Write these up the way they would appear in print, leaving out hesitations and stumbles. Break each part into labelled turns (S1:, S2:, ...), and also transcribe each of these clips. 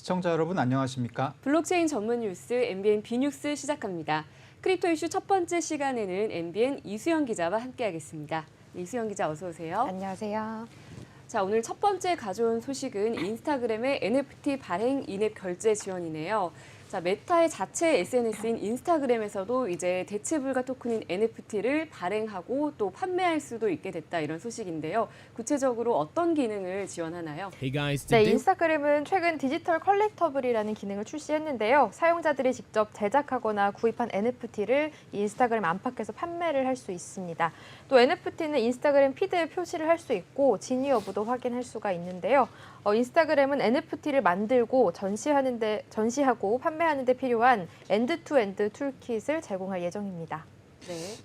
S1: 시청자 여러분 안녕하십니까?
S2: 블록체인 전문 뉴스 MBN B뉴스 시작합니다. 크립토 이슈 첫 번째 시간에는 MBN 이수영 기자와 함께하겠습니다. 이수영 기자 어서 오세요.
S3: 안녕하세요.
S2: 자, 오늘 첫 번째 가져온 소식은 인스타그램의 NFT 발행 인앱 결제 지원이네요. 자, 메타의 자체 SNS인 인스타그램에서도 이제 대체불가 토큰인 NFT를 발행하고 또 판매할 수도 있게 됐다 이런 소식인데요. 구체적으로 어떤 기능을 지원하나요?
S3: 네, 인스타그램은 최근 디지털 컬렉터블이라는 기능을 출시했는데요. 사용자들이 직접 제작하거나 구입한 NFT를 인스타그램 안팎에서 판매를 할 수 있습니다. 또 NFT는 인스타그램 피드에 표시를 할 수 있고 진위 여부도 확인할 수가 있는데요. 인스타그램은 NFT를 만들고 전시하고 판매하는 데 필요한 엔드-투-엔드 툴킷을 제공할 예정입니다.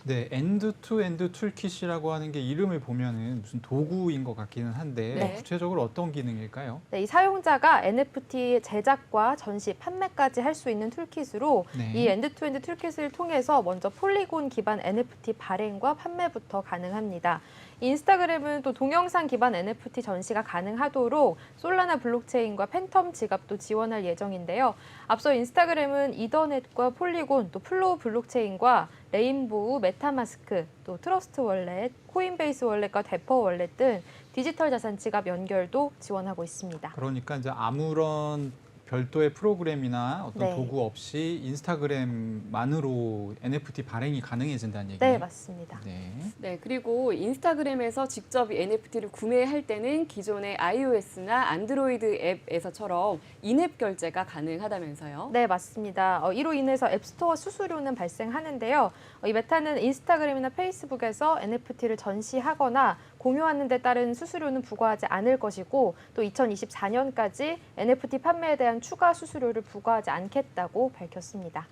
S1: 네, 엔드-투-엔드 툴킷이라고 하는 게 이름을 보면은 무슨 도구인 것 같기는 한데
S2: 네.
S1: 구체적으로 어떤 기능일까요?
S3: 네, 이 사용자가 NFT 제작과 전시, 판매까지 할 수 있는 툴킷으로
S1: 네.
S3: 이 엔드-투-엔드 툴킷을 통해서 먼저 폴리곤 기반 NFT 발행과 판매부터 가능합니다. 인스타그램은 또 동영상 기반 NFT 전시가 가능하도록 솔라나 블록체인과 팬텀 지갑도 지원할 예정인데요. 앞서 인스타그램은 이더넷과 폴리곤, 또 플로우 블록체인과 레인보우, 메타마스크, 또 트러스트 월렛, 코인베이스 월렛과 데퍼 월렛 등 디지털 자산 지갑 연결도 지원하고 있습니다.
S1: 그러니까 이제 아무런 별도의 프로그램이나 어떤
S3: 네.
S1: 도구 없이 인스타그램만으로 NFT 발행이 가능해진다는 얘기예요?
S3: 네, 맞습니다.
S1: 네.
S2: 네, 그리고 인스타그램에서 직접 NFT를 구매할 때는 기존의 iOS나 안드로이드 앱에서처럼 인앱 결제가 가능하다면서요?
S3: 네, 맞습니다. 이로 인해서 앱스토어 수수료는 발생하는데요. 이 메타는 인스타그램이나 페이스북에서 NFT를 전시하거나 공유하는 데 따른 수수료는 부과하지 않을 것이고 또 2024년까지 NFT 판매에 대한 추가 수수료를 부과하지 않겠다고 밝혔습니다.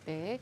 S2: 네.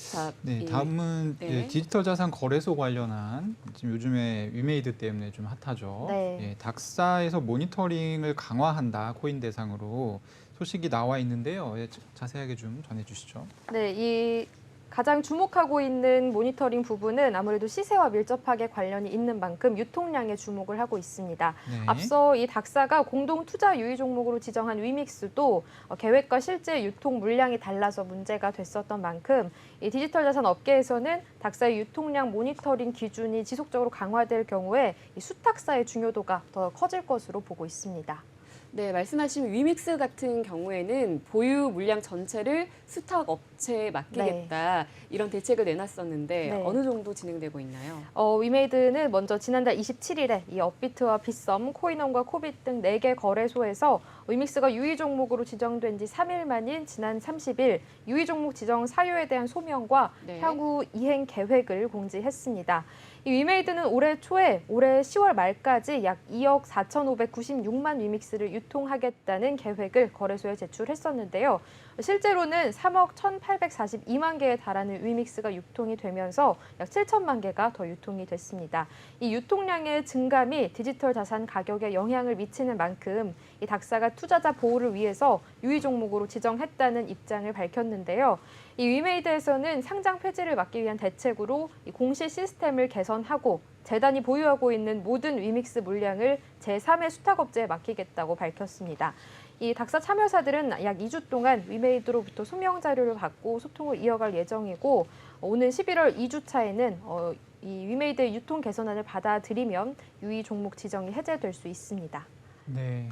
S2: 자,
S1: 네, 다음은
S2: 네.
S1: 예, 디지털 자산 거래소 관련한 지금 요즘에 위메이드 때문에 좀 핫하죠.
S3: 네.
S1: 예, 닥사에서 모니터링을 강화한다 코인 대상으로 소식이 나와 있는데요. 예, 자세하게 좀 전해주시죠.
S3: 네, 이 가장 주목하고 있는 모니터링 부분은 아무래도 시세와 밀접하게 관련이 있는 만큼 유통량에 주목을 하고 있습니다.
S1: 네.
S3: 앞서 이 닥사가 공동 투자 유의 종목으로 지정한 위믹스도 계획과 실제 유통 물량이 달라서 문제가 됐었던 만큼 이 디지털 자산 업계에서는 닥사의 유통량 모니터링 기준이 지속적으로 강화될 경우에 이 수탁사의 중요도가 더 커질 것으로 보고 있습니다.
S2: 네, 말씀하신 위믹스 같은 경우에는 보유 물량 전체를 수탁 업체에 맡기겠다 이런 대책을 내놨었는데
S3: 네.
S2: 어느 정도 진행되고 있나요?
S3: 위메이드는 먼저 지난달 27일에 이 업비트와 빗썸, 코인원과 코빗 등 4개 거래소에서 위믹스가 유의 종목으로 지정된 지 3일 만인 지난 30일 유의 종목 지정 사유에 대한 소명과
S2: 네.
S3: 향후 이행 계획을 공지했습니다. 이 위메이드는 올해 초에 올해 10월 말까지 약 2억 4,596만 위믹스를 유통하겠다는 계획을 거래소에 제출했었는데요. 실제로는 3억 1,842만 개에 달하는 위믹스가 유통이 되면서 약 7천만 개가 더 유통이 됐습니다. 이 유통량의 증감이 디지털 자산 가격에 영향을 미치는 만큼 이 닥사가 투자자 보호를 위해서 유의 종목으로 지정했다는 입장을 밝혔는데요. 이 위메이드에서는 상장 폐지를 막기 위한 대책으로 이 공시 시스템을 개선하고 재단이 보유하고 있는 모든 위믹스 물량을 제3의 수탁업체에 맡기겠다고 밝혔습니다. 이 닥사 참여사들은 약 2주 동안 위메이드로부터 소명 자료를 받고 소통을 이어갈 예정이고 오는 11월 2주차에는 이 위메이드의 유통 개선안을 받아들이면 유의 종목 지정이 해제될 수 있습니다.
S1: 네.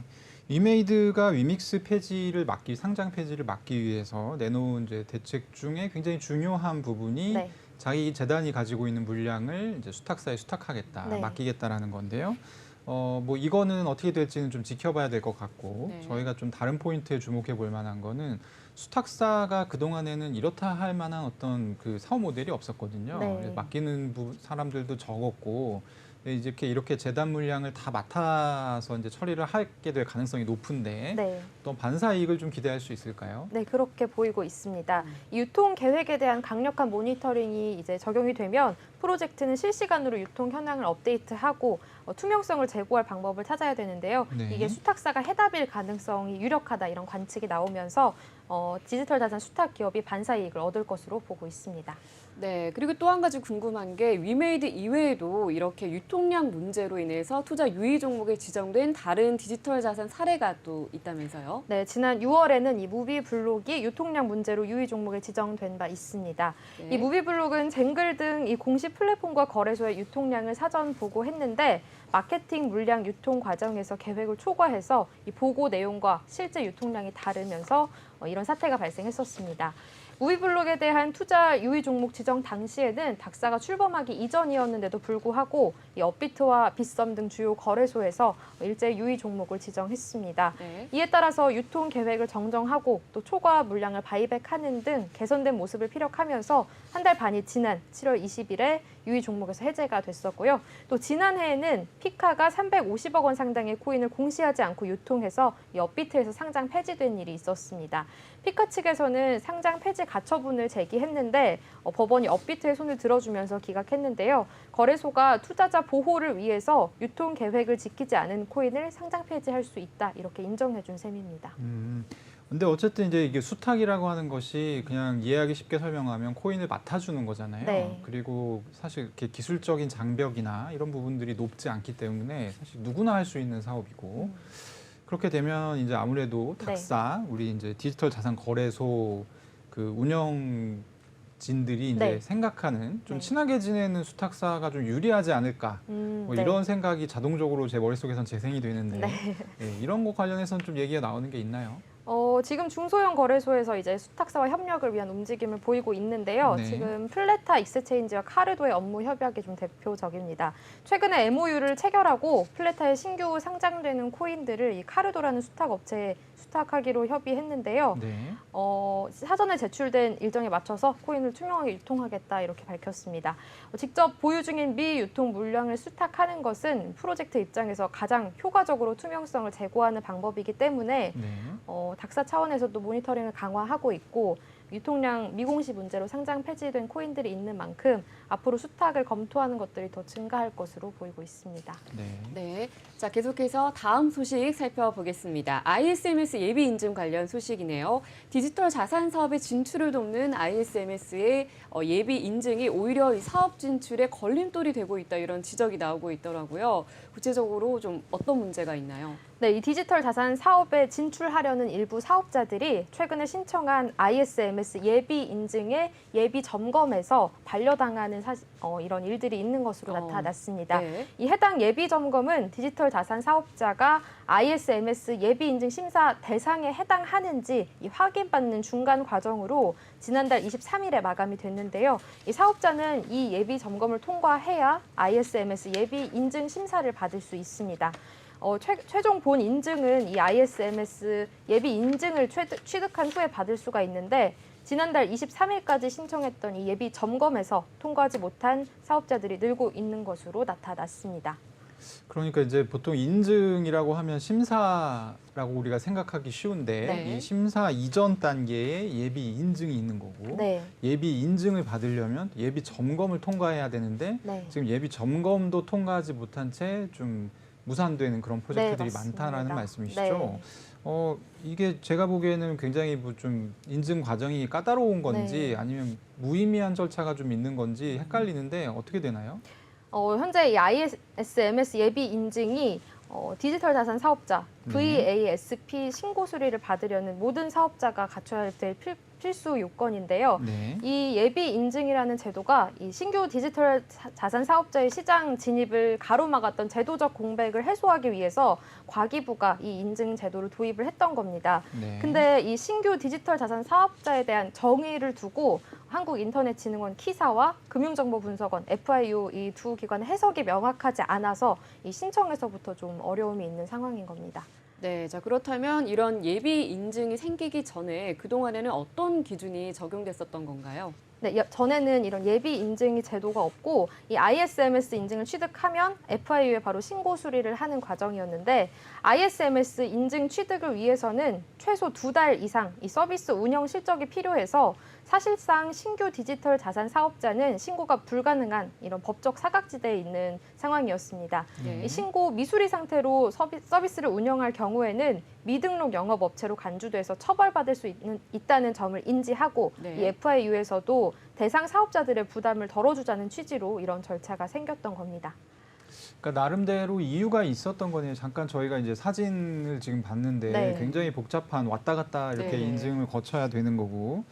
S1: 위메이드가 위믹스 폐지를 상장 폐지를 막기 위해서 내놓은 이제 대책 중에 굉장히 중요한 부분이
S3: 네.
S1: 자기 재단이 가지고 있는 물량을 이제 수탁사에 수탁하겠다,
S3: 네.
S1: 맡기겠다라는 건데요. 뭐 이거는 어떻게 될지는 좀 지켜봐야 될 것 같고
S2: 네.
S1: 저희가 좀 다른 포인트에 주목해 볼 만한 거는 수탁사가 그동안에는 이렇다 할 만한 어떤 그 사업 모델이 없었거든요.
S3: 네.
S1: 맡기는 사람들도 적었고 이렇게 재단 물량을 다 맡아서 이제 처리를 하게 될 가능성이 높은데
S3: 네.
S1: 또 반사 이익을 좀 기대할 수 있을까요?
S3: 네, 그렇게 보이고 있습니다. 이 유통 계획에 대한 강력한 모니터링이 이제 적용이 되면 프로젝트는 실시간으로 유통 현황을 업데이트하고 투명성을 제고할 방법을 찾아야 되는데요.
S1: 네.
S3: 이게 수탁사가 해답일 가능성이 유력하다 이런 관측이 나오면서 디지털 자산 수탁 기업이 반사 이익을 얻을 것으로 보고 있습니다.
S2: 네, 그리고 또 한 가지 궁금한 게 위메이드 이외에도 이렇게 유통량 문제로 인해서 투자 유의 종목에 지정된 다른 디지털 자산 사례가 또 있다면서요?
S3: 네, 지난 6월에는 이 무비블록이 유통량 문제로 유의 종목에 지정된 바 있습니다.
S2: 네.
S3: 이 무비블록은 쟁글 등 이 공식 플랫폼과 거래소의 유통량을 사전 보고했는데 마케팅 물량 유통 과정에서 계획을 초과해서 이 보고 내용과 실제 유통량이 다르면서 이런 사태가 발생했었습니다. 무비블록에 대한 투자 유의 종목 지정 당시에는 닥사가 출범하기 이전이었는데도 불구하고 이 업비트와 빗썸 등 주요 거래소에서 일제 유의 종목을 지정했습니다.
S2: 네.
S3: 이에 따라서 유통 계획을 정정하고 또 초과 물량을 바이백하는 등 개선된 모습을 피력하면서 한 달 반이 지난 7월 20일에 유의 종목에서 해제가 됐었고요. 또 지난해에는 피카가 350억 원 상당의 코인을 공시하지 않고 유통해서 이 업비트에서 상장 폐지된 일이 있었습니다. 피카 측에서는 상장 폐지 가처분을 제기했는데 법원이 업비트의 손을 들어주면서 기각했는데요. 거래소가 투자자 보호를 위해서 유통 계획을 지키지 않은 코인을 상장 폐지할 수 있다 이렇게 인정해준 셈입니다.
S1: 근데 어쨌든 이제 이게 수탁이라고 하는 것이 그냥 이해하기 쉽게 설명하면 코인을 맡아주는 거잖아요.
S3: 네.
S1: 그리고 사실 이렇게 기술적인 장벽이나 이런 부분들이 높지 않기 때문에 사실 누구나 할 수 있는 사업이고 그렇게 되면 이제 아무래도 닥사, 우리 이제 디지털 자산 거래소 그 운영진들이 이제
S3: 네.
S1: 생각하는 좀
S3: 네.
S1: 친하게 지내는 수탁사가 좀 유리하지 않을까 뭐
S3: 네.
S1: 이런 생각이 자동적으로 제 머릿속에선 재생이 되는데
S3: 네.
S1: 예, 이런 거 관련해서는 좀 얘기가 나오는 게 있나요?
S3: 지금 중소형 거래소에서 이제 수탁사와 협력을 위한 움직임을 보이고 있는데요.
S1: 네.
S3: 지금 플레타 익스체인지와 카르도의 업무 협약이 좀 대표적입니다. 최근에 MOU를 체결하고 플레타에 신규 상장되는 코인들을 이 카르도라는 수탁 업체에 수탁하기로 협의했는데요.
S1: 네.
S3: 사전에 제출된 일정에 맞춰서 코인을 투명하게 유통하겠다 이렇게 밝혔습니다. 직접 보유 중인 미유통 물량을 수탁하는 것은 프로젝트 입장에서 가장 효과적으로 투명성을 제고하는 방법이기 때문에
S1: 네.
S3: 닥사 차원에서도 모니터링을 강화하고 있고 유통량 미공시 문제로 상장 폐지된 코인들이 있는 만큼 앞으로 수탁을 검토하는 것들이 더 증가할 것으로 보이고 있습니다.
S1: 네.
S2: 네. 자, 계속해서 다음 소식 살펴보겠습니다. ISMS 예비 인증 관련 소식이네요. 디지털 자산 사업의 진출을 돕는 ISMS의 예비 인증이 오히려 이 사업 진출에 걸림돌이 되고 있다 이런 지적이 나오고 있더라고요. 구체적으로 좀 어떤 문제가 있나요?
S3: 네, 이 디지털 자산 사업에 진출하려는 일부 사업자들이 최근에 신청한 ISMS 예비 인증의 예비 점검에서 반려당하는 이런 일들이 있는 것으로 나타났습니다.
S2: 네.
S3: 이 해당 예비 점검은 디지털 자산 사업자가 ISMS 예비 인증 심사 대상에 해당하는지 이 확인받는 중간 과정으로 지난달 23일에 마감이 됐는데요. 이 사업자는 이 예비 점검을 통과해야 ISMS 예비 인증 심사를 받을 수 있습니다. 최종 본 인증은 이 ISMS 예비 인증을 취득한 후에 받을 수가 있는데 지난달 23일까지 신청했던 이 예비 점검에서 통과하지 못한 사업자들이 늘고 있는 것으로 나타났습니다.
S1: 그러니까 이제 보통 인증이라고 하면 심사라고 우리가 생각하기 쉬운데
S2: 네.
S1: 이 심사 이전 단계에 예비 인증이 있는 거고
S3: 네.
S1: 예비 인증을 받으려면 예비 점검을 통과해야 되는데
S3: 네.
S1: 지금 예비 점검도 통과하지 못한 채 좀 무산되는 그런 프로젝트들이
S3: 네, 맞습니다.
S1: 많다라는 말씀이시죠?
S3: 네.
S1: 이게 제가 보기에는 굉장히 뭐 좀 인증 과정이 까다로운 건지
S3: 네.
S1: 아니면 무의미한 절차가 좀 있는 건지 헷갈리는데 어떻게 되나요?
S3: 현재 이 ISMS 예비 인증이 디지털 자산 사업자 VASP 신고 수리를 받으려는 모든 사업자가 갖춰야 될 필수 요건인데요.
S1: 네.
S3: 이 예비 인증이라는 제도가 이 신규 디지털 자산 사업자의 시장 진입을 가로막았던 제도적 공백을 해소하기 위해서 과기부가 이 인증 제도를 도입을 했던 겁니다.
S1: 네.
S3: 근데 이 신규 디지털 자산 사업자에 대한 정의를 두고 한국인터넷진흥원 키사와 금융정보분석원 FIU 이 두 기관의 해석이 명확하지 않아서 이 신청에서부터 좀 어려움이 있는 상황인 겁니다.
S2: 네, 자 그렇다면 이런 예비 인증이 생기기 전에 그동안에는 어떤 기준이 적용됐었던 건가요?
S3: 네, 전에는 이런 예비 인증이 제도가 없고 이 ISMS 인증을 취득하면 FIU에 바로 신고 수리를 하는 과정이었는데 ISMS 인증 취득을 위해서는 최소 2달 이상 이 서비스 운영 실적이 필요해서 사실상 신규 디지털 자산 사업자는 신고가 불가능한 이런 법적 사각지대에 있는 상황이었습니다.
S2: 네.
S3: 이 신고 미수리 상태로 서비스를 운영할 경우에는 미등록 영업업체로 간주돼서 처벌받을 수 있다는 점을 인지하고
S2: 네.
S3: 이 FIU에서도 대상 사업자들의 부담을 덜어주자는 취지로 이런 절차가 생겼던 겁니다.
S1: 그러니까 나름대로 이유가 있었던 거네요. 잠깐 저희가 이제 사진을 지금 봤는데
S3: 네.
S1: 굉장히 복잡한 왔다 갔다 이렇게
S2: 네.
S1: 인증을 거쳐야 되는 거고,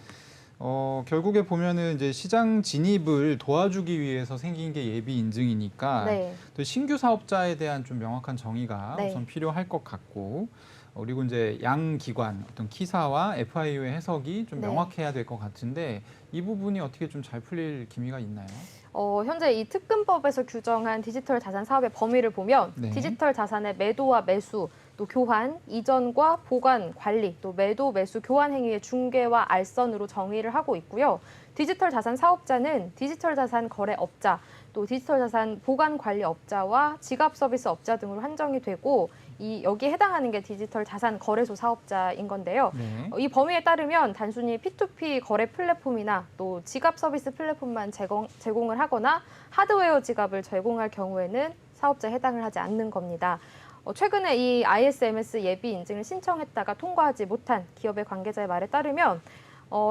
S1: 결국에 보면은 이제 시장 진입을 도와주기 위해서 생긴 게 예비 인증이니까
S3: 네.
S1: 또 신규 사업자에 대한 좀 명확한 정의가
S3: 네.
S1: 우선 필요할 것 같고, 그리고 이제 양 기관 어떤 키사와 FIU의 해석이 좀
S3: 네.
S1: 명확해야 될 것 같은데 이 부분이 어떻게 좀 잘 풀릴 기미가 있나요?
S3: 현재 이 특근법에서 규정한 디지털 자산 사업의 범위를 보면
S1: 네.
S3: 디지털 자산의 매도와 매수, 또 교환, 이전과 보관, 관리, 또 매도, 매수, 교환 행위의 중개와 알선으로 정의를 하고 있고요. 디지털 자산 사업자는 디지털 자산 거래업자, 또 디지털 자산 보관 관리 업자와 지갑 서비스 업자 등으로 한정이 되고 여기에 해당하는 게 디지털 자산 거래소 사업자인 건데요.
S1: 네.
S3: 이 범위에 따르면 단순히 P2P 거래 플랫폼이나 또 지갑 서비스 플랫폼만 제공을 하거나 하드웨어 지갑을 제공할 경우에는 사업자에 해당을 하지 않는 겁니다. 최근에 이 ISMS 예비 인증을 신청했다가 통과하지 못한 기업의 관계자의 말에 따르면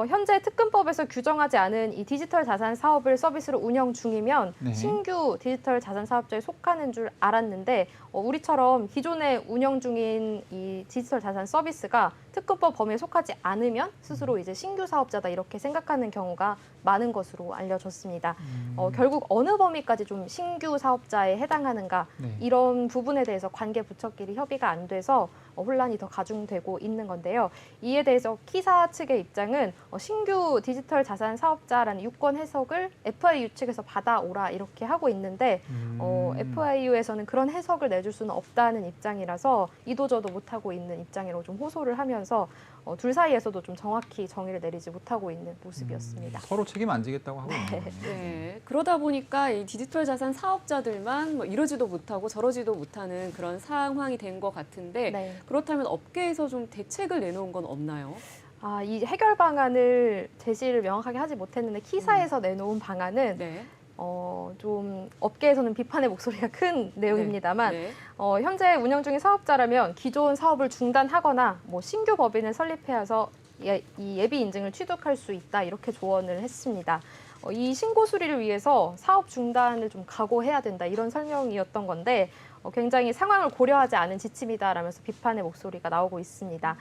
S3: 현재 특근법에서 규정하지 않은 이 디지털 자산 사업을 서비스로 운영 중이면
S1: 네.
S3: 신규 디지털 자산 사업자에 속하는 줄 알았는데 우리처럼 기존에 운영 중인 이 디지털 자산 서비스가 특근법 범위에 속하지 않으면 스스로 이제 신규 사업자다 이렇게 생각하는 경우가 많은 것으로 알려졌습니다. 결국 어느 범위까지 좀 신규 사업자에 해당하는가
S1: 네.
S3: 이런 부분에 대해서 관계 부처끼리 협의가 안 돼서 혼란이 더 가중되고 있는 건데요. 이에 대해서 키사 측의 입장은 신규 디지털 자산 사업자라는 유권 해석을 FIU 측에서 받아오라 이렇게 하고 있는데 FIU에서는 그런 해석을 내줄 수는 없다는 입장이라서 이도저도 못하고 있는 입장이라고 좀 호소를 하면서 둘 사이에서도 좀 정확히 정의를 내리지 못하고 있는 모습이었습니다.
S1: 서로 책임 안 지겠다고 하고 있는 거네요.
S2: 네, 그러다 보니까 이 디지털 자산 사업자들만 뭐 이러지도 못하고 저러지도 못하는 그런 상황이 된 것 같은데
S3: 네.
S2: 그렇다면 업계에서 좀 대책을 내놓은 건 없나요?
S3: 이 해결 방안을 제시를 명확하게 하지 못했는데 키사에서 내놓은 방안은
S2: 네.
S3: 좀 업계에서는 비판의 목소리가 큰 내용입니다만
S2: 네.
S3: 현재 운영 중인 사업자라면 기존 사업을 중단하거나 뭐 신규 법인을 설립해서 이 예비 인증을 취득할 수 있다 이렇게 조언을 했습니다. 이 신고 수리를 위해서 사업 중단을 좀 각오해야 된다 이런 설명이었던 건데 굉장히 상황을 고려하지 않은 지침이다라면서 비판의 목소리가 나오고 있습니다.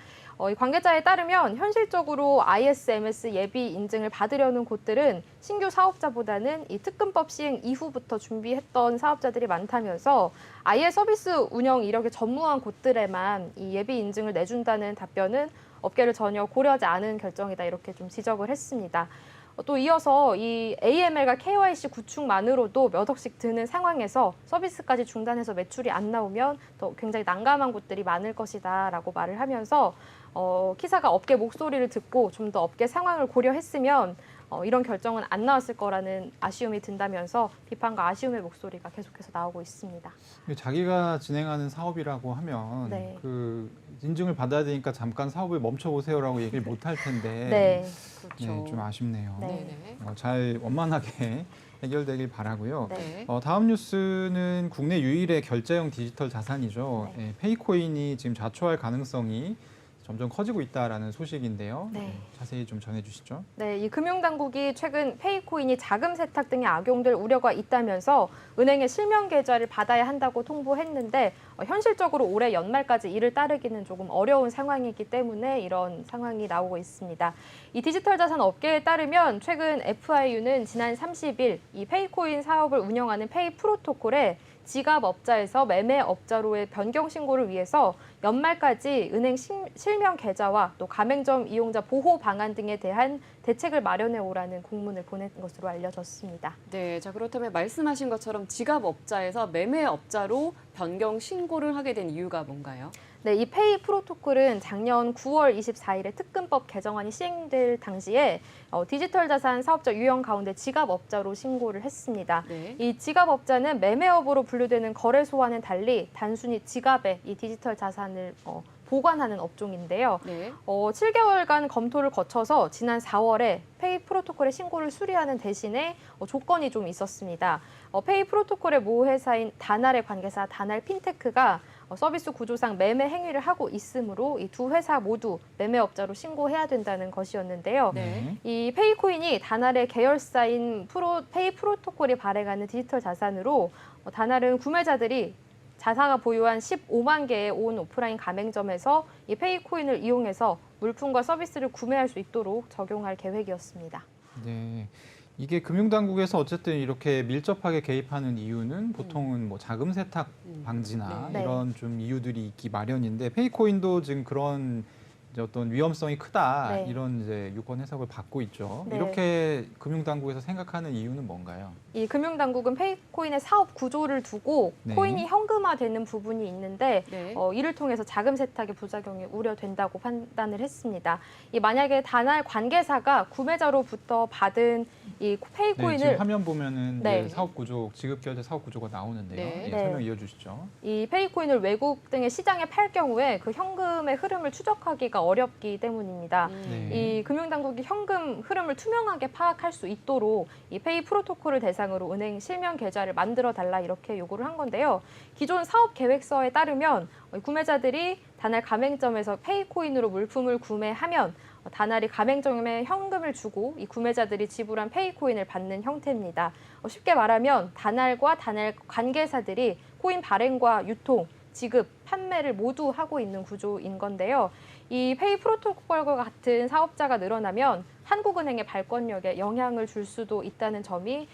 S3: 이 관계자에 따르면 현실적으로 ISMS 예비 인증을 받으려는 곳들은 신규 사업자보다는 이 특근법 시행 이후부터 준비했던 사업자들이 많다면서 아예 서비스 운영 이력이 전무한 곳들에만 이 예비 인증을 내준다는 답변은 업계를 전혀 고려하지 않은 결정이다 이렇게 좀 지적을 했습니다. 또 이어서 이 AML과 KYC 구축만으로도 몇 억씩 드는 상황에서 서비스까지 중단해서 매출이 안 나오면 더 굉장히 난감한 곳들이 많을 것이다라고 말을 하면서 키사가 업계 목소리를 듣고 좀 더 업계 상황을 고려했으면 이런 결정은 안 나왔을 거라는 아쉬움이 든다면서 비판과 아쉬움의 목소리가 계속해서 나오고 있습니다.
S1: 자기가 진행하는 사업이라고 하면
S3: 네.
S1: 그 인증을 받아야 되니까 잠깐 사업을 멈춰보세요라고 얘기를 못 할 텐데
S3: 네.
S2: 그렇죠.
S1: 네, 좀 아쉽네요.
S3: 네.
S2: 네네.
S1: 잘 원만하게 해결되길 바라고요.
S2: 네.
S1: 다음 뉴스는 국내 유일의 결제형 디지털 자산이죠.
S3: 네.
S1: 페이코인이 지금 자초할 가능성이 점점 커지고 있다라는 소식인데요.
S3: 네.
S1: 자세히 좀 전해주시죠.
S3: 네, 이 금융당국이 최근 페이코인이 자금 세탁 등에 악용될 우려가 있다면서 은행의 실명 계좌를 받아야 한다고 통보했는데 현실적으로 올해 연말까지 이를 따르기는 조금 어려운 상황이기 때문에 이런 상황이 나오고 있습니다. 이 디지털 자산 업계에 따르면 최근 FIU는 지난 30일 이 페이코인 사업을 운영하는 페이 프로토콜에 지갑업자에서 매매업자로의 변경 신고를 위해서 연말까지 은행 실명 계좌와 또 가맹점 이용자 보호 방안 등에 대한 대책을 마련해 오라는 공문을 보낸 것으로 알려졌습니다.
S2: 네, 자 그렇다면 말씀하신 것처럼 지갑업자에서 매매업자로 변경 신고를 하게 된 이유가 뭔가요?
S3: 네, 이 페이 프로토콜은 작년 9월 24일에 특근법 개정안이 시행될 당시에 디지털 자산 사업자 유형 가운데 지갑업자로 신고를 했습니다.
S2: 네.
S3: 이 지갑업자는 매매업으로 분류되는 거래소와는 달리 단순히 지갑에 이 디지털 자산을 보관하는 업종인데요.
S2: 네.
S3: 7개월간 검토를 거쳐서 지난 4월에 페이 프로토콜의 신고를 수리하는 대신에 조건이 좀 있었습니다. 페이 프로토콜의 모 회사인 다날의 관계사 다날 핀테크가 서비스 구조상 매매 행위를 하고 있으므로 이 두 회사 모두 매매업자로 신고해야 된다는 것이었는데요.
S2: 네.
S3: 이 페이코인이 다날의 계열사인 페이 프로토콜이 발행하는 디지털 자산으로 다날은 구매자들이 자사가 보유한 15만 개의 온 오프라인 가맹점에서 이 페이코인을 이용해서 물품과 서비스를 구매할 수 있도록 적용할 계획이었습니다.
S1: 네. 이게 금융당국에서 어쨌든 이렇게 밀접하게 개입하는 이유는 보통은 뭐 자금 세탁 방지나
S3: 네.
S1: 이런 좀 이유들이 있기 마련인데 페이코인도 지금 그런 이제 어떤 위험성이 크다
S3: 네.
S1: 이런 이제 유권 해석을 받고 있죠.
S3: 네.
S1: 이렇게 금융당국에서 생각하는 이유는 뭔가요?
S3: 이 금융당국은 페이코인의 사업 구조를 두고
S1: 네.
S3: 코인이 현금화되는 부분이 있는데
S2: 네.
S3: 이를 통해서 자금 세탁의 부작용이 우려된다고 판단을 했습니다. 만약에 다날 관계사가 구매자로부터 받은 이
S1: 네,
S3: 페이코인을
S1: 지금 화면 보면은
S3: 네.
S1: 이제 사업 구조, 지급 결제 사업 구조가 나오는데요.
S2: 네.
S1: 예,
S3: 네.
S1: 설명 이어주시죠.
S3: 이 페이코인을 외국 등의 시장에 팔 경우에 그 현금의 흐름을 추적하기가 어렵기 때문입니다.
S1: 네.
S3: 이 금융당국이 현금 흐름을 투명하게 파악할 수 있도록 이 페이 프로토콜을 대상으로 은행 실명 계좌를 만들어 달라 이렇게 요구를 한 건데요. 기존 사업 계획서에 따르면 구매자들이 다날 가맹점에서 페이코인으로 물품을 구매하면 다날이 가맹점에 현금을 주고 이 구매자들이 지불한 페이코인을 받는 형태입니다. 쉽게 말하면 다날과 다날 관계사들이 코인 발행과 유통, 지급, 판매를 모두 하고 있는 구조인 건데요. 이 페이 프로토콜과 같은 사업자가 늘어나면 한국은행의 발권력에 영향을 줄 수도 있다는 점이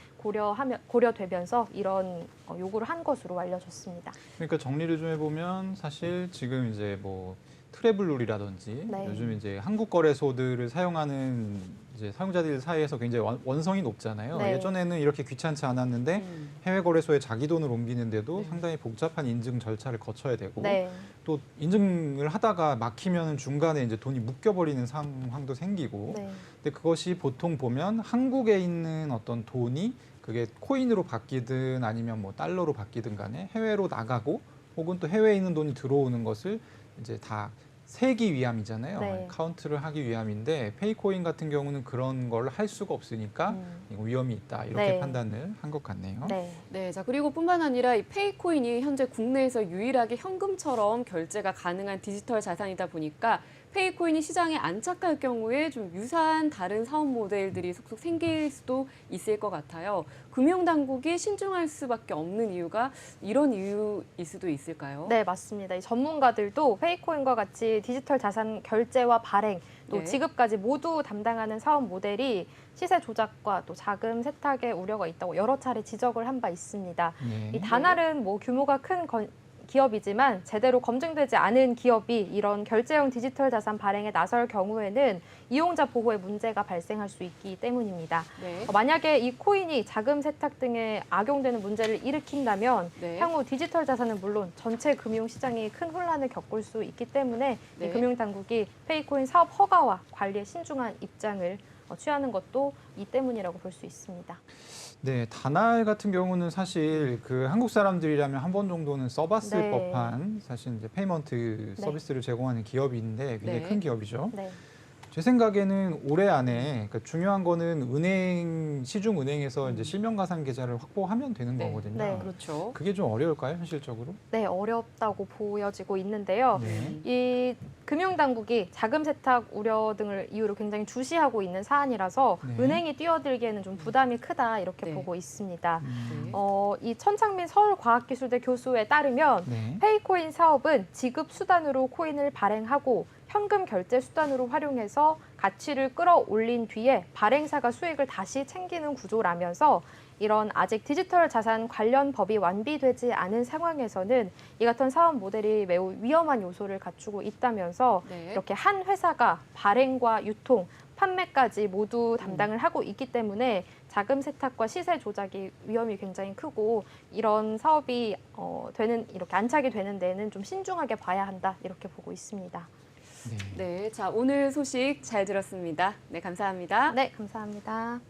S3: 고려되면서 이런 요구를 한 것으로 알려졌습니다.
S1: 그러니까 정리를 좀 해보면 사실 지금 이제 뭐 트래블룰이라든지
S3: 네.
S1: 요즘 이제 한국 거래소들을 사용하는 이제 사용자들 사이에서 굉장히 원성이 높잖아요.
S3: 네.
S1: 예전에는 이렇게 귀찮지 않았는데 해외 거래소에 자기 돈을 옮기는데도
S2: 네.
S1: 상당히 복잡한 인증 절차를 거쳐야 되고
S3: 네.
S1: 또 인증을 하다가 막히면 중간에 이제 돈이 묶여버리는 상황도 생기고
S3: 네.
S1: 근데 그것이 보통 보면 한국에 있는 어떤 돈이 그게 코인으로 바뀌든 아니면 뭐 달러로 바뀌든 간에 해외로 나가고 혹은 또 해외에 있는 돈이 들어오는 것을 이제 다 세기 위함이잖아요.
S3: 네.
S1: 카운트를 하기 위함인데 페이코인 같은 경우는 그런 걸 할 수가 없으니까 이거 위험이 있다 이렇게
S3: 네.
S1: 판단을 한 것 같네요.
S3: 네.
S2: 네, 자 그리고 뿐만 아니라 이 페이코인이 현재 국내에서 유일하게 현금처럼 결제가 가능한 디지털 자산이다 보니까 페이코인이 시장에 안착할 경우에 좀 유사한 다른 사업 모델들이 속속 생길 수도 있을 것 같아요. 금융당국이 신중할 수밖에 없는 이유가 이런 이유일 수도 있을까요?
S3: 네, 맞습니다. 이 전문가들도 페이코인과 같이 디지털 자산 결제와 발행, 또
S2: 네. 지급까지
S3: 지급까지 모두 담당하는 사업 모델이 시세 조작과 또 자금 세탁의 우려가 있다고 여러 차례 지적을 한 바 있습니다.
S1: 네.
S3: 이 다날은 뭐 규모가 큰 기업이지만 제대로 검증되지 않은 기업이 이런 결제형 디지털 자산 발행에 나설 경우에는 이용자 보호에 문제가 발생할 수 있기 때문입니다.
S2: 네.
S3: 만약에 이 코인이 자금 세탁 등에 악용되는 문제를 일으킨다면
S2: 네.
S3: 향후 디지털 자산은 물론 전체 금융시장이 큰 혼란을 겪을 수 있기 때문에
S2: 네.
S3: 이 금융당국이 페이코인 사업 허가와 관리에 신중한 입장을 취하는 것도 이 때문이라고 볼 수 있습니다.
S1: 네, 다날 같은 경우는 사실 그 한국 사람들이라면 한 번 정도는 써봤을
S3: 네.
S1: 법한 사실 이제 페이먼트
S3: 네.
S1: 서비스를 제공하는 기업인데 굉장히
S2: 네.
S1: 큰 기업이죠.
S3: 네.
S1: 제 생각에는 올해 안에 그러니까 중요한 거는 시중 은행에서 이제 실명 가산 계좌를 확보하면 되는
S2: 네.
S1: 거거든요.
S3: 네.
S2: 그렇죠.
S1: 그게 좀 어려울까요, 현실적으로?
S3: 네, 어렵다고 보여지고 있는데요.
S1: 네.
S3: 이 금융당국이 자금 세탁 우려 등을 이유로 굉장히 주시하고 있는 사안이라서
S1: 네.
S3: 은행이 뛰어들기에는 좀 부담이 크다 이렇게
S2: 네.
S3: 보고 있습니다.
S2: 네.
S3: 이 천창민 서울과학기술대 교수에 따르면
S1: 네.
S3: 페이코인 사업은 지급 수단으로 코인을 발행하고 현금 결제 수단으로 활용해서 가치를 끌어올린 뒤에 발행사가 수익을 다시 챙기는 구조라면서 이런 아직 디지털 자산 관련 법이 완비되지 않은 상황에서는 이 같은 사업 모델이 매우 위험한 요소를 갖추고 있다면서
S2: 네.
S3: 이렇게 한 회사가 발행과 유통, 판매까지 모두 담당을 하고 있기 때문에 자금 세탁과 시세 조작이 위험이 굉장히 크고 이런 사업이 이렇게 안착이 되는 데는 좀 신중하게 봐야 한다 이렇게 보고 있습니다.
S1: 네.
S2: 네, 자 오늘 소식 잘 들었습니다. 네, 감사합니다.
S3: 네, 감사합니다.